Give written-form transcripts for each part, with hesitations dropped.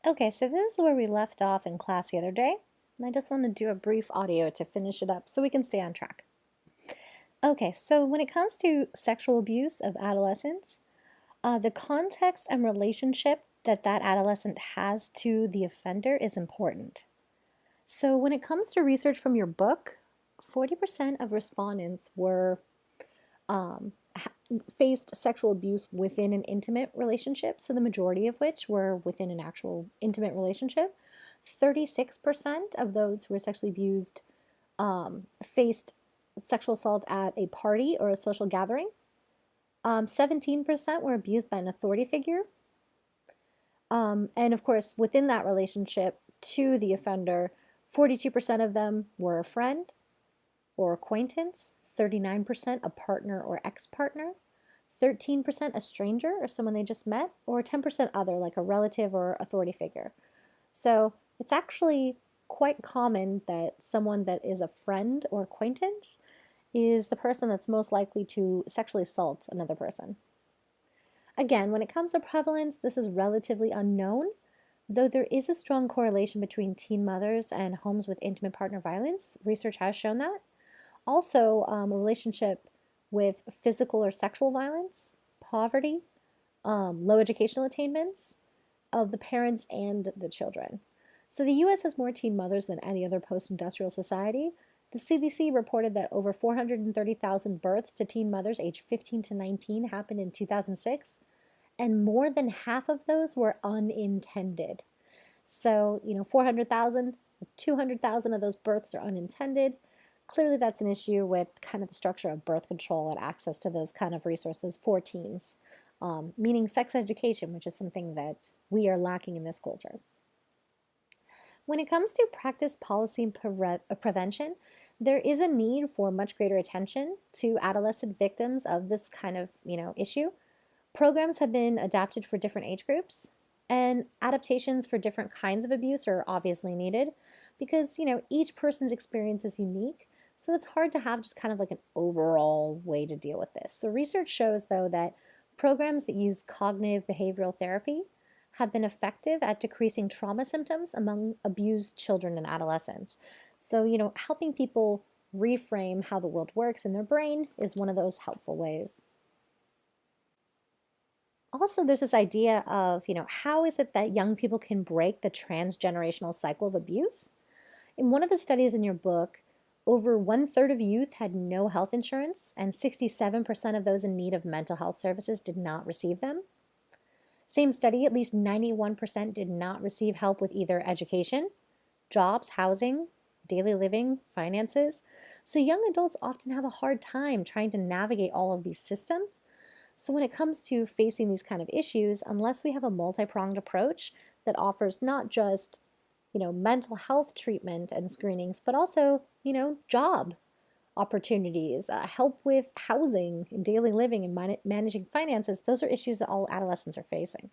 Okay, so this is where we left off in class the other day. And I just want to do a brief audio to finish it up so we can stay on track. Okay, so when it comes to sexual abuse of adolescents, the context and relationship that adolescent has to the offender is important. So when it comes to research from your book, 40% of respondents were um, faced sexual abuse within an intimate relationship, so the majority of which were within an actual intimate relationship. 36% of those who were sexually abused faced sexual assault at a party or a social gathering. 17% were abused by an authority figure. And of course, within that relationship to the offender, 42% of them were a friend or acquaintance, 39% a partner or ex-partner, 13% a stranger or someone they just met, or 10% other, like a relative or authority figure. So it's actually quite common that someone that is a friend or acquaintance is the person that's most likely to sexually assault another person. Again, when it comes to prevalence, this is relatively unknown, though there is a strong correlation between teen mothers and homes with intimate partner violence. Research has shown that. Also, a relationship with physical or sexual violence, poverty, low educational attainments of the parents and the children. So the US has more teen mothers than any other post-industrial society. The CDC reported that over 430,000 births to teen mothers aged 15 to 19 happened in 2006, and more than half of those were unintended. So, 400,000, 200,000 of those births are unintended. Clearly, that's an issue with kind of the structure of birth control and access to those kind of resources for teens, meaning sex education, which is something that we are lacking in this culture. When it comes to practice, policy, and prevention, there is a need for much greater attention to adolescent victims of this kind of issue. Programs have been adapted for different age groups, and adaptations for different kinds of abuse are obviously needed because each person's experience is unique. So it's hard to have just kind of like an overall way to deal with this. So research shows, though, that programs that use cognitive behavioral therapy have been effective at decreasing trauma symptoms among abused children and adolescents. So, helping people reframe how the world works in their brain is one of those helpful ways. Also, there's this idea of, how is it that young people can break the transgenerational cycle of abuse? In one of the studies in your book, over 1/3 of youth had no health insurance, and 67% of those in need of mental health services did not receive them. Same study, at least 91% did not receive help with either education, jobs, housing, daily living, finances. So young adults often have a hard time trying to navigate all of these systems. So when it comes to facing these kind of issues, unless we have a multi-pronged approach that offers not just, mental health treatment and screenings, but also, job opportunities, help with housing and daily living and managing finances, those are issues that all adolescents are facing.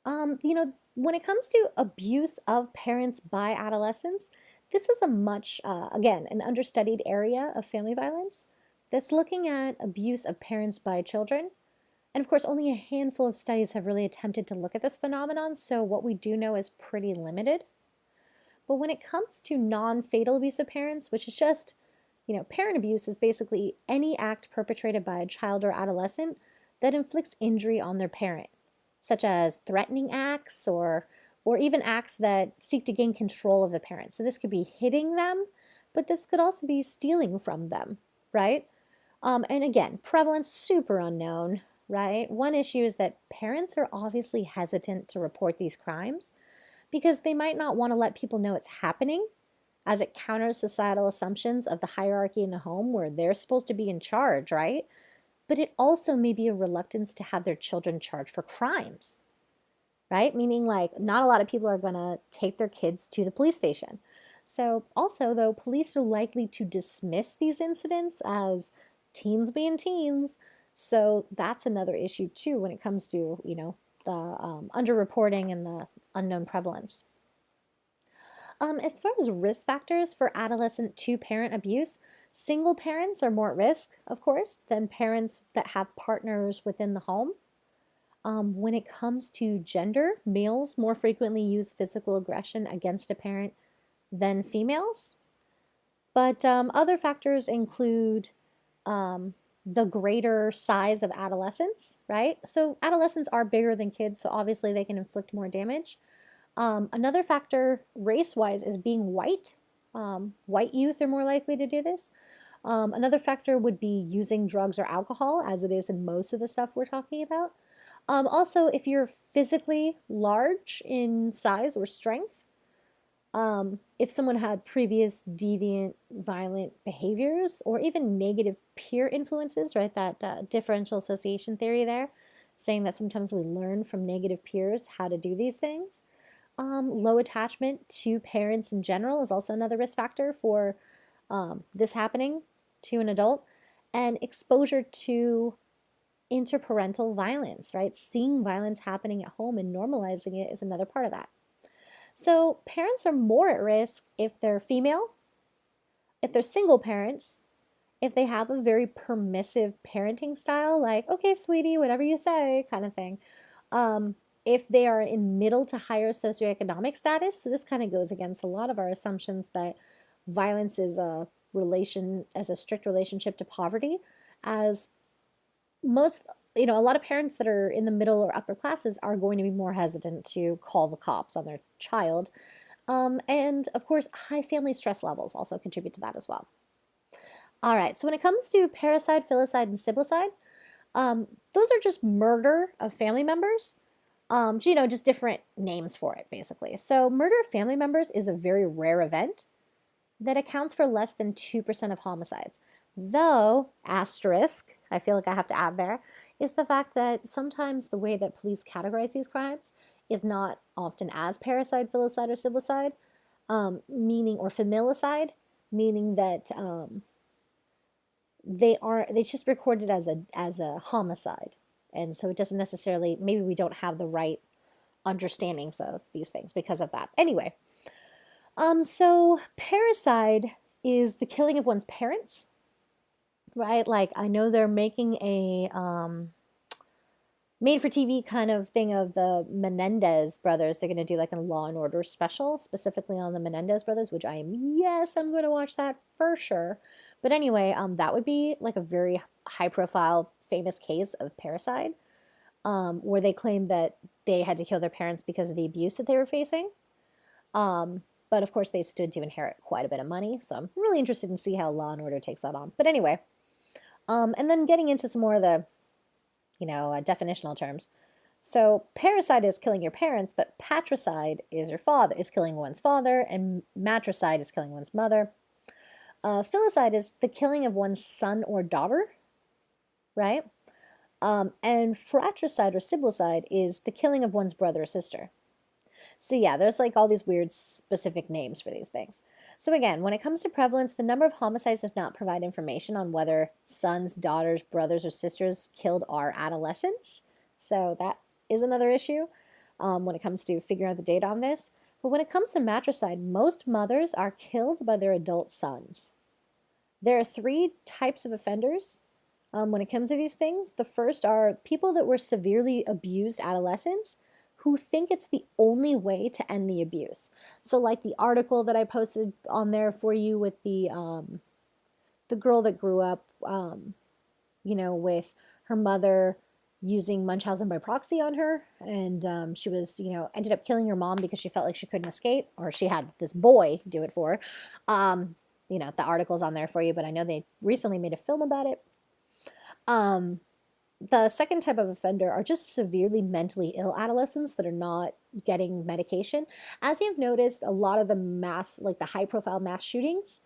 When it comes to abuse of parents by adolescents, this is a much, again, an understudied area of family violence that's looking at abuse of parents by children. And of course, only a handful of studies have really attempted to look at this phenomenon, so what we do know is pretty limited. But when it comes to non-fatal abuse of parents, which is just, parent abuse is basically any act perpetrated by a child or adolescent that inflicts injury on their parent, such as threatening acts or even acts that seek to gain control of the parent. So this could be hitting them, but this could also be stealing from them, right? And again, prevalence super unknown, right? One issue is that parents are obviously hesitant to report these crimes because they might not want to let people know it's happening, as it counters societal assumptions of the hierarchy in the home where they're supposed to be in charge, right? But it also may be a reluctance to have their children charged for crimes, right? Meaning, like, not a lot of people are going to take their kids to the police station. So also, though, police are likely to dismiss these incidents as teens being teens. So that's another issue too when it comes to, the underreporting and the unknown prevalence. As far as risk factors for adolescent two-parent abuse, single parents are more at risk, of course, than parents that have partners within the home. When it comes to gender, males more frequently use physical aggression against a parent than females. But other factors include the greater size of adolescents, right? So adolescents are bigger than kids, so obviously they can inflict more damage. Another factor, race-wise, is being white. White youth are more likely to do this. Another factor would be using drugs or alcohol, as it is in most of the stuff we're talking about. Also, if you're physically large in size or strength, if someone had previous deviant, violent behaviors, or even negative peer influences, right? That differential association theory there, saying that sometimes we learn from negative peers how to do these things. Low attachment to parents in general is also another risk factor for this happening to an adult. And exposure to interparental violence, right? Seeing violence happening at home and normalizing it is another part of that. So parents are more at risk if they're female, if they're single parents, if they have a very permissive parenting style, like, okay, sweetie, whatever you say, kind of thing. If they are in middle to higher socioeconomic status, so this kind of goes against a lot of our assumptions that violence is a strict relationship to poverty, as most, a lot of parents that are in the middle or upper classes are going to be more hesitant to call the cops on their child. And of course, high family stress levels also contribute to that as well. All right, so when it comes to parricide, filicide, and siblicide, those are just murder of family members. Just different names for it, basically. So murder of family members is a very rare event that accounts for less than 2% of homicides. Though, asterisk, I feel like I have to add there, is the fact that sometimes the way that police categorize these crimes is not often as parricide, filicide, or siblicide, or familicide, meaning that it's just recorded as a homicide. And so it doesn't necessarily, maybe we don't have the right understandings of these things because of that. Anyway, so parricide is the killing of one's parents, right? Like, I know they're making a made-for-TV kind of thing of the Menendez brothers. They're going to do like a Law and Order special, specifically on the Menendez brothers, which I'm going to watch that for sure. But anyway, that would be like a very high-profile, famous case of parricide, where they claim that they had to kill their parents because of the abuse that they were facing. But of course, they stood to inherit quite a bit of money, so I'm really interested in see how Law and Order takes that on. But anyway, and then getting into some more of the definitional terms. So parricide is killing your parents, but patricide is killing one's father, and matricide is killing one's mother. Filicide is the killing of one's son or daughter, right? And fratricide or siblicide is the killing of one's brother or sister. So yeah, there's like all these weird specific names for these things. So again, when it comes to prevalence, the number of homicides does not provide information on whether sons, daughters, brothers, or sisters killed are adolescents. So that is another issue when it comes to figuring out the data on this. But when it comes to matricide, most mothers are killed by their adult sons. There are 3 types of offenders when it comes to these things. The first are people that were severely abused adolescents who think it's the only way to end the abuse. So like the article that I posted on there for you with the girl that grew up, with her mother using Munchausen by proxy on her, and she was, ended up killing her mom because she felt like she couldn't escape, or she had this boy do it for her. The article's on there for you, but I know they recently made a film about it. The second type of offender are just severely mentally ill adolescents that are not getting medication. As you've noticed, a lot of the high-profile mass shootings,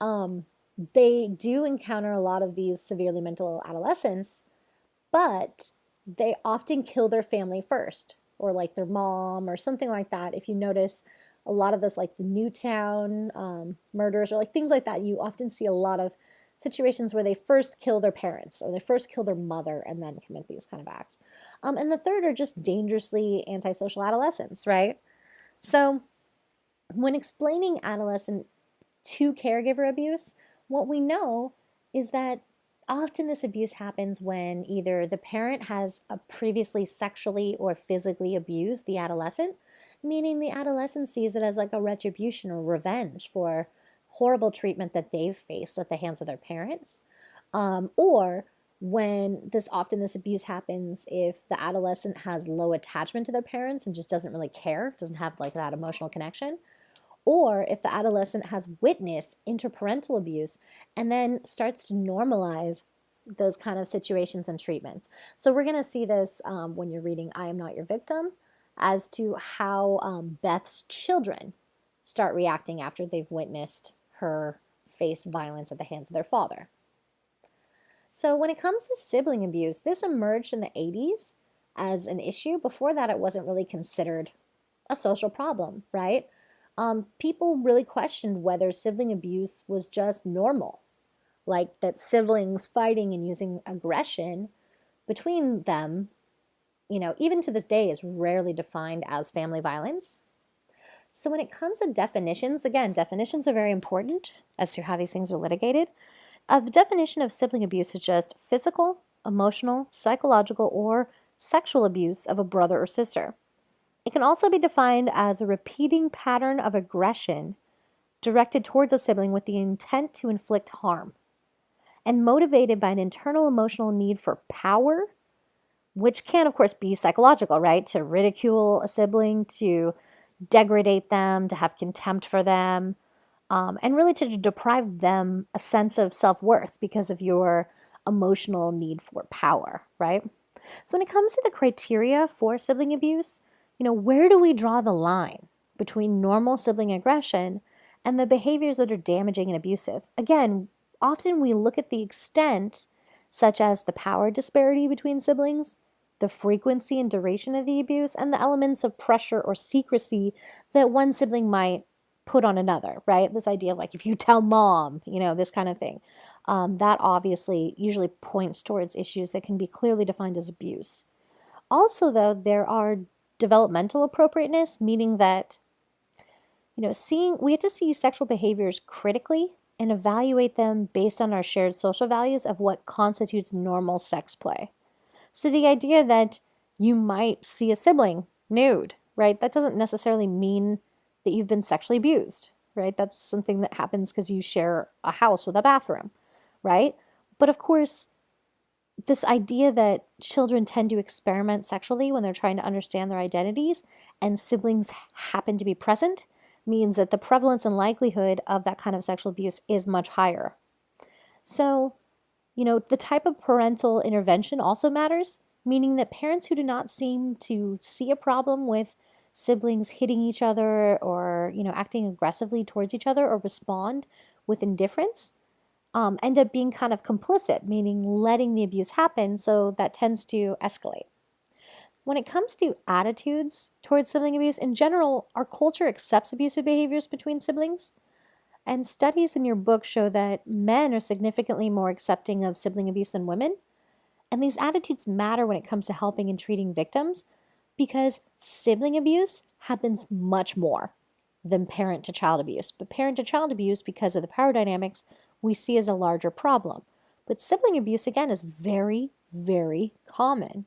they do encounter a lot of these severely mental ill adolescents, but they often kill their family first, or like their mom or something like that. If you notice, a lot of those, like the Newtown murders or like things like that, you often see a lot of situations where they first kill their parents or they first kill their mother and then commit these kind of acts. And the third are just dangerously antisocial adolescents, right? So when explaining adolescent to caregiver abuse, what we know is that Often this abuse happens when either the parent has previously sexually or physically abused the adolescent, meaning the adolescent sees it as like a retribution or revenge for horrible treatment that they've faced at the hands of their parents. Or when this abuse happens if the adolescent has low attachment to their parents and just doesn't really care, doesn't have like that emotional connection, or if the adolescent has witnessed interparental abuse and then starts to normalize those kind of situations and treatments. So we're going to see this when you're reading I Am Not Your Victim, as to how Beth's children start reacting after they've witnessed her face violence at the hands of their father. So when it comes to sibling abuse, this emerged in the 80s as an issue. Before that, it wasn't really considered a social problem, right? People really questioned whether sibling abuse was just normal, like that siblings fighting and using aggression between them, even to this day is rarely defined as family violence. So when it comes to definitions, again, definitions are very important as to how these things are litigated. The definition of sibling abuse is just physical, emotional, psychological, or sexual abuse of a brother or sister. It can also be defined as a repeating pattern of aggression directed towards a sibling with the intent to inflict harm and motivated by an internal emotional need for power, which can, of course, be psychological, right? To ridicule a sibling, to degrade them, to have contempt for them, and really to deprive them a sense of self-worth because of your emotional need for power, right? So when it comes to the criteria for sibling abuse, where do we draw the line between normal sibling aggression and the behaviors that are damaging and abusive? Again, often we look at the extent, such as the power disparity between siblings, the frequency and duration of the abuse, and the elements of pressure or secrecy that one sibling might put on another, right? This idea of like, if you tell mom, this kind of thing. That obviously usually points towards issues that can be clearly defined as abuse. Also, though, there are developmental appropriateness, meaning that, we have to see sexual behaviors critically and evaluate them based on our shared social values of what constitutes normal sex play. So the idea that you might see a sibling nude, right, that doesn't necessarily mean that you've been sexually abused, right? That's something that happens because you share a house with a bathroom, right? But of course, this idea that children tend to experiment sexually when they're trying to understand their identities and siblings happen to be present means that the prevalence and likelihood of that kind of sexual abuse is much higher. So, the type of parental intervention also matters, meaning that parents who do not seem to see a problem with siblings hitting each other or, acting aggressively towards each other or respond with indifference end up being kind of complicit, meaning letting the abuse happen, so that tends to escalate. When it comes to attitudes towards sibling abuse, in general, our culture accepts abusive behaviors between siblings. And studies in your book show that men are significantly more accepting of sibling abuse than women. And these attitudes matter when it comes to helping and treating victims because sibling abuse happens much more than parent to child abuse. But parent to child abuse, because of the power dynamics, we see as a larger problem. But sibling abuse, again, is very, very common.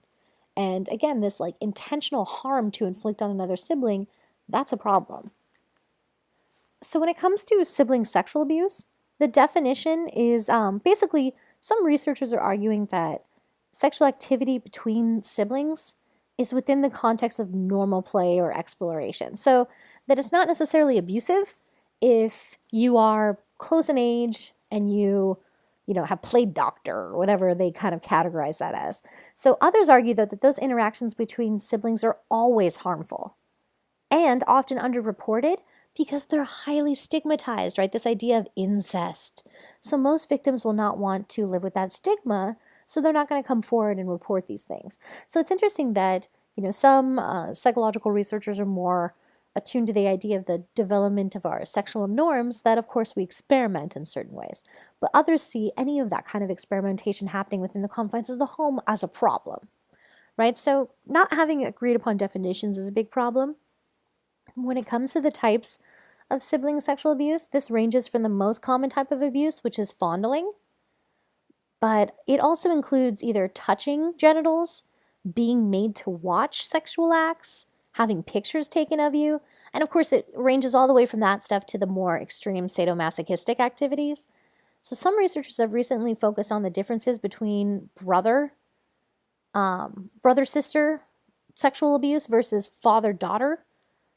And again, this like intentional harm to inflict on another sibling, that's a problem. So when it comes to sibling sexual abuse, the definition is basically some researchers are arguing that sexual activity between siblings is within the context of normal play or exploration. So that it's not necessarily abusive if you are close in age and you have played doctor or whatever they kind of categorize that as. So others argue, though, that those interactions between siblings are always harmful and often underreported because they're highly stigmatized, right? This idea of incest. So most victims will not want to live with that stigma, so they're not going to come forward and report these things. So it's interesting that, some psychological researchers are more attuned to the idea of the development of our sexual norms, that of course we experiment in certain ways. But others see any of that kind of experimentation happening within the confines of the home as a problem, right? So not having agreed upon definitions is a big problem. When it comes to the types of sibling sexual abuse, this ranges from the most common type of abuse, which is fondling, But it also includes either touching genitals, being made to watch sexual acts, having pictures taken of you, and of course it ranges all the way from that stuff to the more extreme sadomasochistic activities. So some researchers have recently focused on the differences between brother-sister sexual abuse versus father-daughter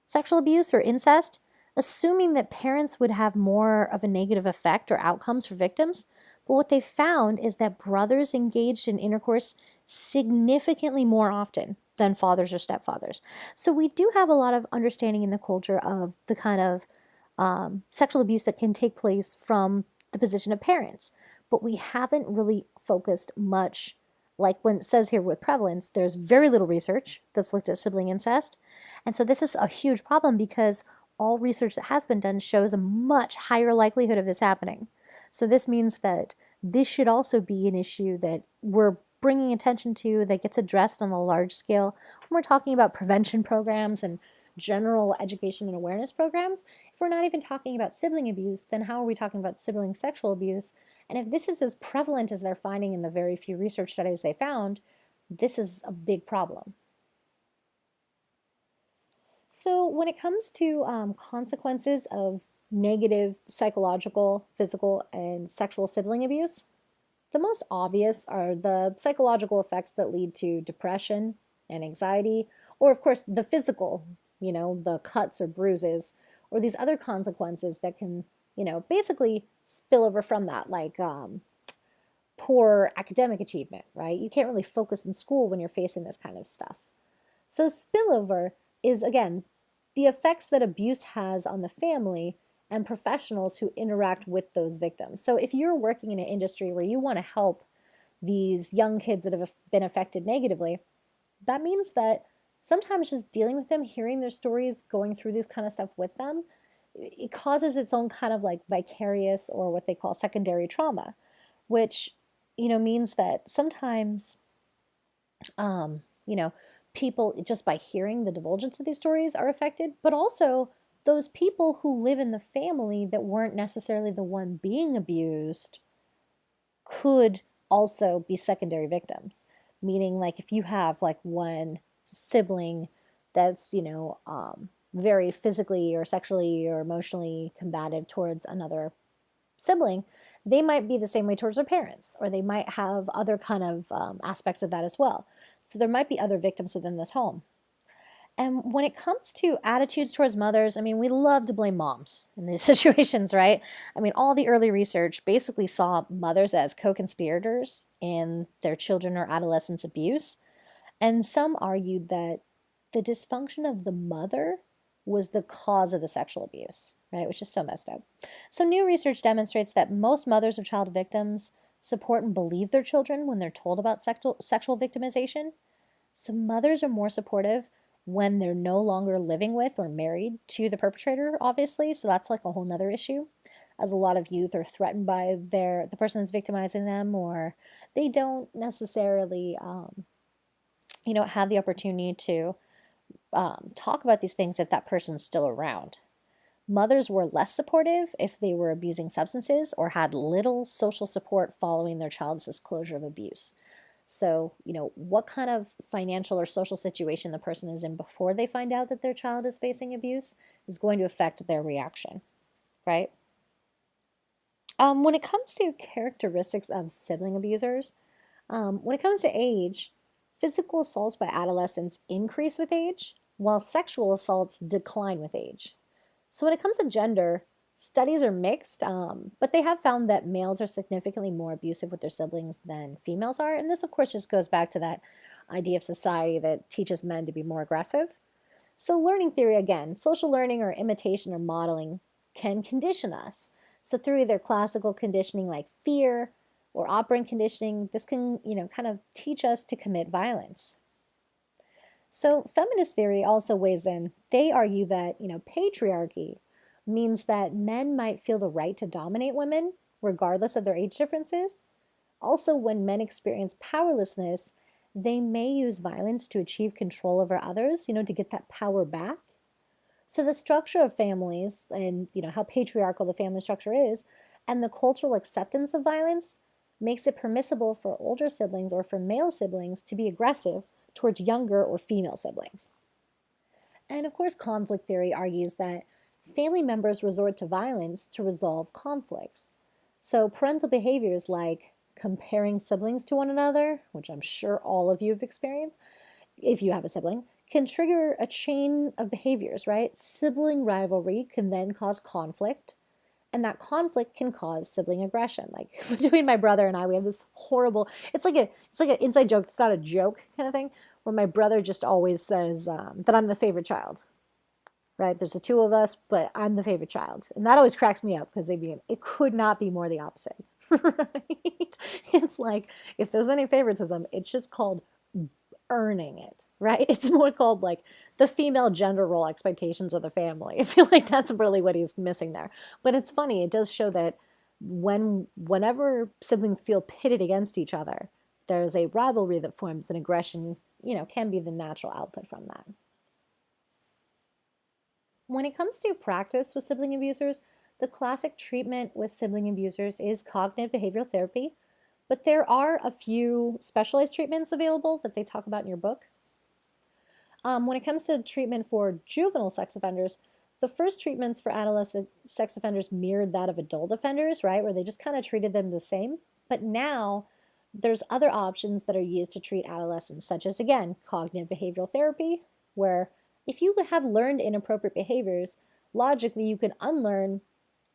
sexual abuse or incest, assuming that parents would have more of a negative effect or outcomes for victims. But what they found is that brothers engaged in intercourse significantly more often than fathers or stepfathers. So we do have a lot of understanding in the culture of the kind of sexual abuse that can take place from the position of parents. But we haven't really focused much, like when it says here with prevalence, there's very little research that's looked at sibling incest. And so this is a huge problem because all research that has been done shows a much higher likelihood of this happening. So this means that this should also be an issue that we're bringing attention to, that gets addressed on a large scale when we're talking about prevention programs and general education and awareness programs. If we're not even talking about sibling abuse, then how are we talking about sibling sexual abuse? And if this is as prevalent as they're finding in the very few research studies they found, this is a big problem. So when it comes to consequences of negative psychological, physical, and sexual sibling abuse, the most obvious are the psychological effects that lead to depression and anxiety, or of course the physical, the cuts or bruises, or these other consequences that can, basically spill over from that, like poor academic achievement, right? You can't really focus in school when you're facing this kind of stuff. So spillover is, again, the effects that abuse has on the family and professionals who interact with those victims. So if you're working in an industry where you want to help these young kids that have been affected negatively, that means that sometimes just dealing with them, hearing their stories, going through this kind of stuff with them, it causes its own kind of like vicarious or what they call secondary trauma, which, means that sometimes, um, you know, people just by hearing the divulgence of these stories are affected, but also those people who live in the family that weren't necessarily the one being abused could also be secondary victims. Meaning, like, if you have like one sibling that's, very physically or sexually or emotionally combative towards another sibling, they might be the same way towards their parents, or they might have other kind of aspects of that as well. So there might be other victims within this home. And when it comes to attitudes towards mothers, I mean, we love to blame moms in these situations, right? I mean, all the early research basically saw mothers as co-conspirators in their children or adolescents' abuse. And some argued that the dysfunction of the mother was the cause of the sexual abuse, right? Which is so messed up. So new research demonstrates that most mothers of child victims support and believe their children when they're told about sexual victimization. So mothers are more supportive when they're no longer living with or married to the perpetrator, obviously. So that's like a whole nother issue, as a lot of youth are threatened by the person that's victimizing them, or they don't necessarily, have the opportunity to talk about these things if that person's still around. Mothers were less supportive if they were abusing substances or had little social support following their child's disclosure of abuse. So, what kind of financial or social situation the person is in before they find out that their child is facing abuse is going to affect their reaction, right? When it comes to characteristics of sibling abusers, when it comes to age, physical assaults by adolescents increase with age, while sexual assaults decline with age. So when it comes to gender, studies are mixed, but they have found that males are significantly more abusive with their siblings than females are. And this, of course, just goes back to that idea of society that teaches men to be more aggressive. So learning theory, again, social learning or imitation or modeling can condition us. So through either classical conditioning like fear or operant conditioning, this can, kind of teach us to commit violence. So feminist theory also weighs in. They argue that, patriarchy means that men might feel the right to dominate women, regardless of their age differences. Also, when men experience powerlessness, they may use violence to achieve control over others, to get that power back. So the structure of families and, how patriarchal the family structure is, and the cultural acceptance of violence makes it permissible for older siblings or for male siblings to be aggressive towards younger or female siblings. And of course, conflict theory argues that family members resort to violence to resolve conflicts. So, parental behaviors like comparing siblings to one another, which I'm sure all of you have experienced if you have a sibling, can trigger a chain of behaviors, right? Sibling rivalry can then cause conflict, and that conflict can cause sibling aggression. Like between my brother and I, we have this horrible, it's like an inside joke, it's not a joke kind of thing, where my brother just always says that I'm the favorite child, right? There's the two of us, but I'm the favorite child. And that always cracks me up because it could not be more the opposite, right? It's like, if there's any favoritism, it's just called earning it, right? It's more called like the female gender role expectations of the family. I feel like that's really what he's missing there. But it's funny, it does show that whenever siblings feel pitted against each other, there's a rivalry that forms, and aggression, can be the natural output from that. When it comes to practice with sibling abusers, the classic treatment with sibling abusers is cognitive behavioral therapy, but there are a few specialized treatments available that they talk about in your book. When it comes to treatment for juvenile sex offenders, the first treatments for adolescent sex offenders mirrored that of adult offenders, right, where they just kind of treated them the same. But now there's other options that are used to treat adolescents, such as, again, cognitive behavioral therapy, where if you have learned inappropriate behaviors, logically you can unlearn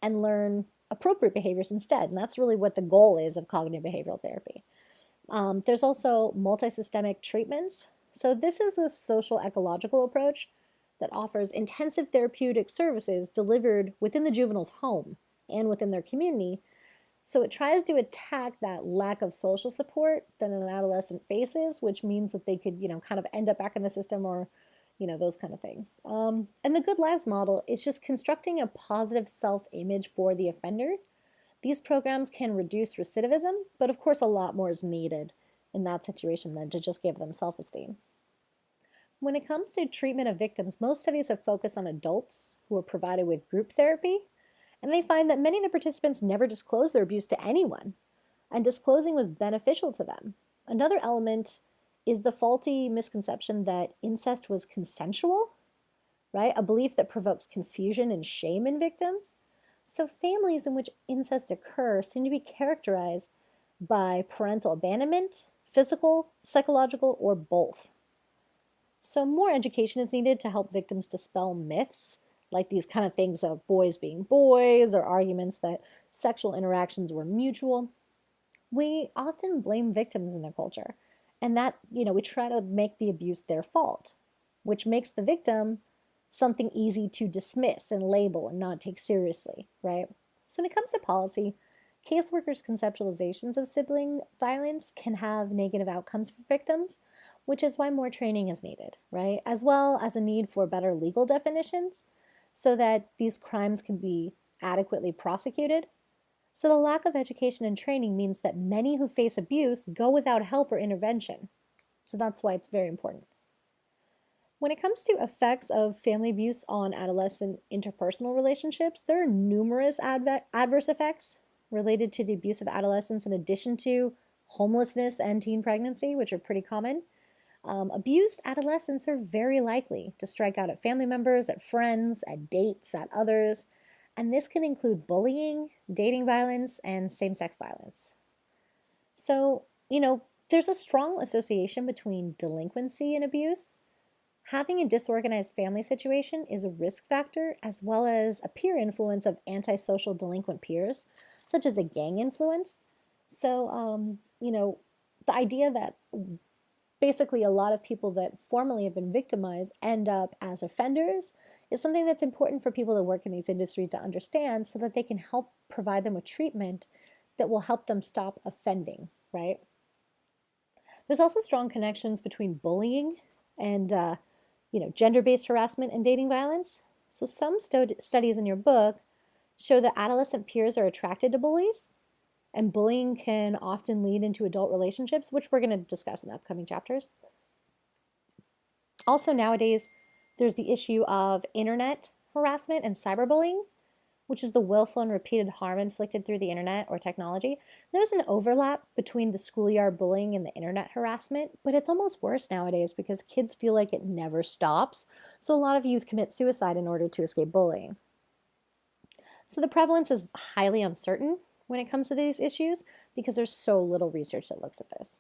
and learn appropriate behaviors instead. And that's really what the goal is of cognitive behavioral therapy. There's also multisystemic treatments. So this is a social ecological approach that offers intensive therapeutic services delivered within the juvenile's home and within their community. So it tries to attack that lack of social support that an adolescent faces, which means that they could, kind of end up back in the system, or those kind of things. And the Good Lives model is just constructing a positive self-image for the offender. These programs can reduce recidivism, but of course a lot more is needed in that situation than to just give them self-esteem. When it comes to treatment of victims, most studies have focused on adults who are provided with group therapy, and they find that many of the participants never disclosed their abuse to anyone, and disclosing was beneficial to them. Another element is the faulty misconception that incest was consensual, right? A belief that provokes confusion and shame in victims. So families in which incest occurs seem to be characterized by parental abandonment, physical, psychological, or both. So more education is needed to help victims dispel myths, like these kind of things of boys being boys, or arguments that sexual interactions were mutual. We often blame victims in the culture, and that, we try to make the abuse their fault, which makes the victim something easy to dismiss and label and not take seriously, right? So when it comes to policy, caseworkers' conceptualizations of sibling violence can have negative outcomes for victims, which is why more training is needed, right? As well as a need for better legal definitions so that these crimes can be adequately prosecuted. So the lack of education and training means that many who face abuse go without help or intervention. So that's why it's very important. When it comes to effects of family abuse on adolescent interpersonal relationships, there are numerous adverse effects related to the abuse of adolescents, in addition to homelessness and teen pregnancy, which are pretty common. Abused adolescents are very likely to strike out at family members, at friends, at dates, at others, and this can include bullying, dating violence, and same-sex violence. So, there's a strong association between delinquency and abuse. Having a disorganized family situation is a risk factor, as well as a peer influence of antisocial delinquent peers, such as a gang influence. So, the idea that basically a lot of people that formerly have been victimized end up as offenders is something that's important for people that work in these industries to understand, so that they can help provide them with treatment that will help them stop offending, right? There's also strong connections between bullying and gender-based harassment and dating violence. So some studies in your book show that adolescent peers are attracted to bullies, and bullying can often lead into adult relationships, which we're going to discuss in upcoming chapters. Also nowadays, there's the issue of internet harassment and cyberbullying. which is the willful and repeated harm inflicted through the internet or technology. There's an overlap between the schoolyard bullying and the internet harassment, but it's almost worse nowadays because kids feel like it never stops. So a lot of youth commit suicide in order to escape bullying. So the prevalence is highly uncertain when it comes to these issues because there's so little research that looks at this.